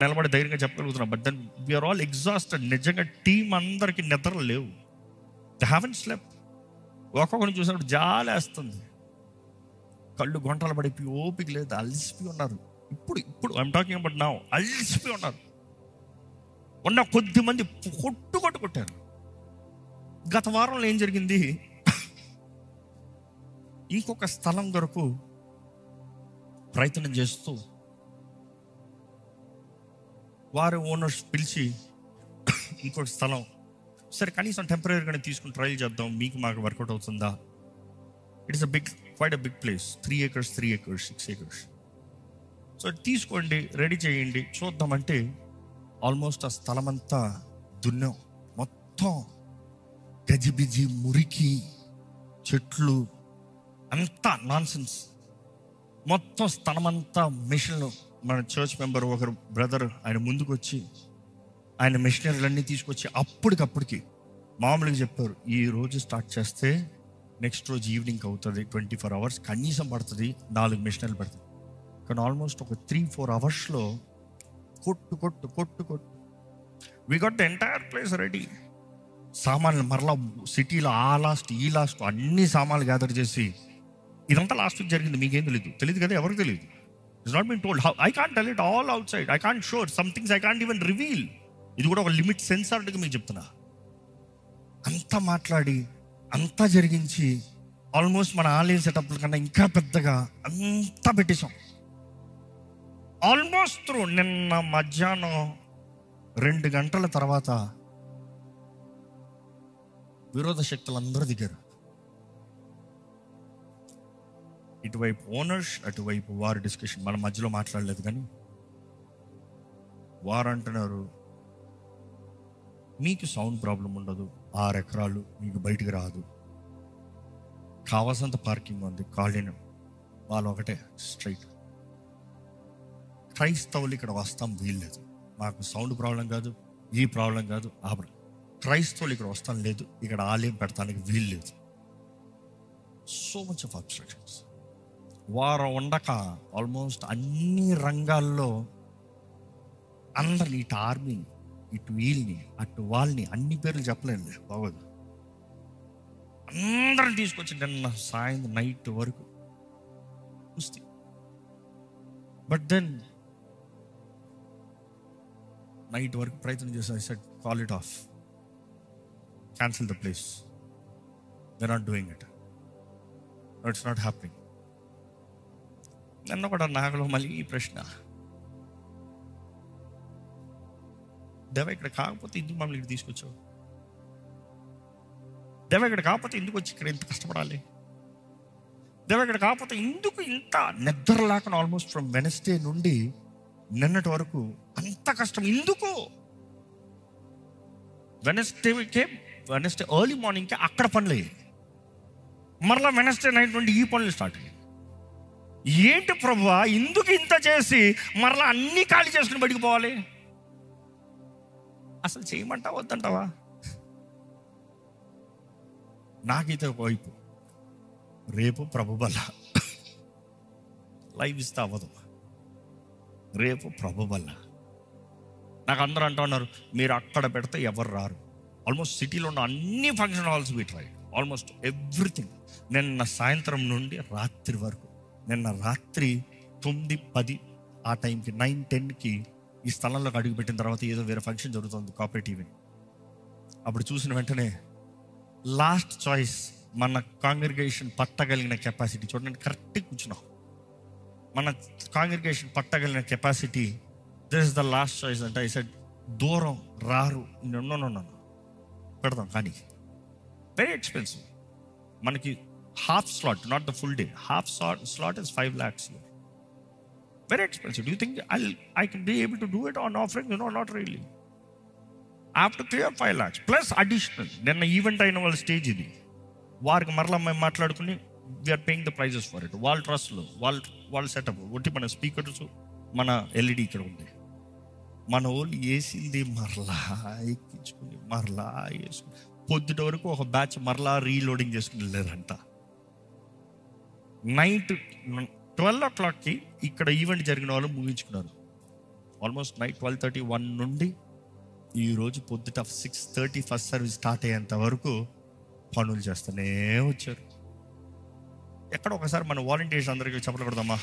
నిలబడి ధైర్యంగా చెప్పగలుగుతున్నాం. But then we are all exhausted. నిజంగా టీం అందరికి నిద్రలు లేవు. They haven't slept. ఒక్కొక్కరిని చూసినప్పుడు జాలేస్తుంది. కళ్ళు గొంటలు పడిపోయి ఓపిక లేదు, అలసిపోయి ఉన్నారు. ఇప్పుడు ఐఎమ్ టాకింగ్ అబౌట్ నౌ, అలసిపోయి ఉన్నారు. ఉన్న కొద్ది మంది కొట్టారు. గత వారంలో ఏం జరిగింది, ఇంకొక స్థలం కొరకు ప్రయత్నం చేస్తూ వారు ఓనర్స్ పిలిచి ఇంకొక స్థలం, సరే కనీసం టెంపరీగానే తీసుకుని ట్రయల్ చేద్దాం, మీకు మాకు వర్కౌట్ అవుతుందా. It's quite a big place, 3 acres, 6 acres. So తీసుకోండి, రెడీ చేయండి, చూద్దామంటే ఆల్మోస్ట్ ఆ స్థలం అంతా దున్నాం. మొత్తం గజిబిజి, మురికి, చెట్లు, అంతా నాన్సెన్స్. మొత్తం స్థలం అంతా మిషన్లు. మన చర్చ్ మెంబర్ ఒకరు బ్రదర్ ఆయన ముందుకు వచ్చి ఆయన మిషనరీలన్నీ తీసుకొచ్చి అప్పటికప్పటికి మామూలుగా చెప్పారు, ఈ రోజు స్టార్ట్ చేస్తే నెక్స్ట్ రోజు ఈవినింగ్ అవుతుంది, 24 hours కనీసం పడుతుంది, 4 మిషనరీలు పడుతుంది. కానీ ఆల్మోస్ట్ ఒక 3-4 అవర్స్లో కొట్టు we got the entire place ready. సామాన్లు మరలా సిటీలో ఆ లాస్ట్ ఈ లాస్ట్ అన్ని సామాన్లు గ్యాదర్ చేసి, ఇదంతా లాస్ట్ వీక్ జరిగింది, మీకేం తెలియదు కదా, ఎవరికి తెలియదు. It's not been told. I can't tell it all outside. I can't share some things, I can't even reveal. ఇది కూడా ఒక లిమిట్ సెన్సార్గా మీకు చెప్తున్నా. అంతా మాట్లాడి అంతా జరిగించి ఆల్మోస్ట్ మన ఆలయం సెటప్ల కన్నా ఇంకా పెద్దగా అంతా పెట్టేశాం. ఆల్మోస్ట్ నిన్న మధ్యాహ్నం 2 గంటల తర్వాత విరోధ శక్తులు అందరూ దిగారు. ఇటువైపు ఓనర్స్, అటువైపు వారి డిస్కషన్. మన మధ్యలో మాట్లాడలేదు, కానీ వారు అంటున్నారు, మీకు సౌండ్ ప్రాబ్లం ఉండదు, 6 ఎకరాలు మీకు బయటికి రాదు, కావాల్సినంత పార్కింగ్ ఉంది, కాలనీ. వాళ్ళు ఒకటే స్ట్రైట్, క్రైస్తవులు ఇక్కడ వస్తాం వీల్లేదు, మాకు సౌండ్ ప్రాబ్లం కాదు, ఈ ప్రాబ్లం కాదు, ఆ ప్రాబ్లం. క్రైస్తవులు ఇక్కడ వస్తాం లేదు, ఇక్కడ ఆలయం పెడతానికి వీల్లేదు. So much of obstructions. వారు ఉండక ఆల్మోస్ట్ అన్ని రంగాల్లో అందరిని, ఇటు ఆర్మీ, ఇటు వీళ్ళని, అటు వాళ్ళని, అన్ని పేర్లు చెప్పలేదు, బాగోదు. అందరిని తీసుకొచ్చి నిన్న సాయంత్రం నైట్ వరకు కుస్తీ. బట్ దెన్ నైట్ వరకు ప్రయత్నం చేశాను. I said call it of, cancel the place, they not doing it, it's not happening. నన్ను కూడా నాకులో మళ్ళీ ఈ ప్రశ్న, దేవ ఇక్కడ కాకపోతే ఎందుకు మమ్మల్ని ఇక్కడ తీసుకొచ్చావు? దేవ ఇక్కడ కాకపోతే ఎందుకు వచ్చి ఇక్కడ ఇంత కష్టపడాలి? దేవ ఇక్కడ కాకపోతే ఎందుకు ఇంత నిద్ర లేకుండా ఆల్మోస్ట్ ఫ్రమ్ వెనస్డే నుండి నిన్నటి వరకు అంత కష్టం ఎందుకు? వెనస్డే ఎర్లీ మార్నింగ్కి అక్కడ పనులు అయ్యాయి, మరలా వెనస్డే నైట్ నుండి ఈ పనులు స్టార్ట్ అయ్యాయి. ఏంటి ప్రభువా ఎందుకు ఇంత చేసి మరలా అన్నీ ఖాళీ చేసుకుని బయటికి పోవాలి? అసలు చేయమంటావా వద్దంటావా? నాకైతే ఒకవైపు రేపు ప్రభు బల లైవ్ ఇస్తే అవ్వదు, రేపు ప్రభు బల. నాకు అందరూ అంటూ ఉన్నారు, మీరు అక్కడ పెడితే ఎవరు రారు. ఆల్మోస్ట్ సిటీలో ఉన్న అన్ని function halls we try, almost everything. నిన్న సాయంత్రం నుండి రాత్రి వరకు, నిన్న రాత్రి 9-10 ఆ టైంకి 9-10కి ఈ స్థలంలోకి అడుగుపెట్టిన తర్వాత ఏదో వేరే ఫంక్షన్ జరుగుతుంది, కోఆపరేటివ్ ఈవెంట్. అప్పుడు చూసిన వెంటనే లాస్ట్ చాయిస్ మన కాంగ్రిగేషన్ పట్టగలిగిన కెపాసిటీ చూడండి, కరెక్ట్గా కూర్చున్నాం. మన కాంగ్రిగేషన్ పట్టగలిగిన capacity, this is the last choice అంటే. ఐ సెడ్ దూరం రారు, నన్ను పెడదాం. కానీ వెరీ ఎక్స్పెన్సివ్. మనకి half slot, not the full day, half slot is 5 lakhs. Very expensive. Do you think I can be able to do it on offering? No, not really. I have to clear 5 lakhs plus additional. నిన్న event అయిన వాళ్ళ stage ఇది, వారికి మరలా మేము మాట్లాడుకుని we are paying the prices for it. వాళ్ళ ట్రస్ట్లో వాళ్ళ సెటప్ ఒకటి, మన స్పీకర్స్, మన ఎల్ఈడి ఇక్కడ ఉంది. మన వాళ్ళు వేసింది మరలా ఎక్కించుకుని మరలా వేసుకుని పొద్దుట వరకు ఒక బ్యాచ్ మరలా రీలోడింగ్ చేసుకుని వెళ్ళారంట. నైట్ 12 o'clockకి ఇక్కడ ఈవెంట్ జరిగిన వాళ్ళు ముగించుకున్నారు. ఆల్మోస్ట్ నైట్ 12:31 నుండి ఈరోజు పొద్దుట 6:30 ఫస్ట్ సర్వీస్ స్టార్ట్ అయ్యేంత వరకు పనులు చేస్తూనే వచ్చారు. ఎక్కడ ఒకసారి మన వాలంటీర్స్ అందరికీ చెప్పలు కొడదామా?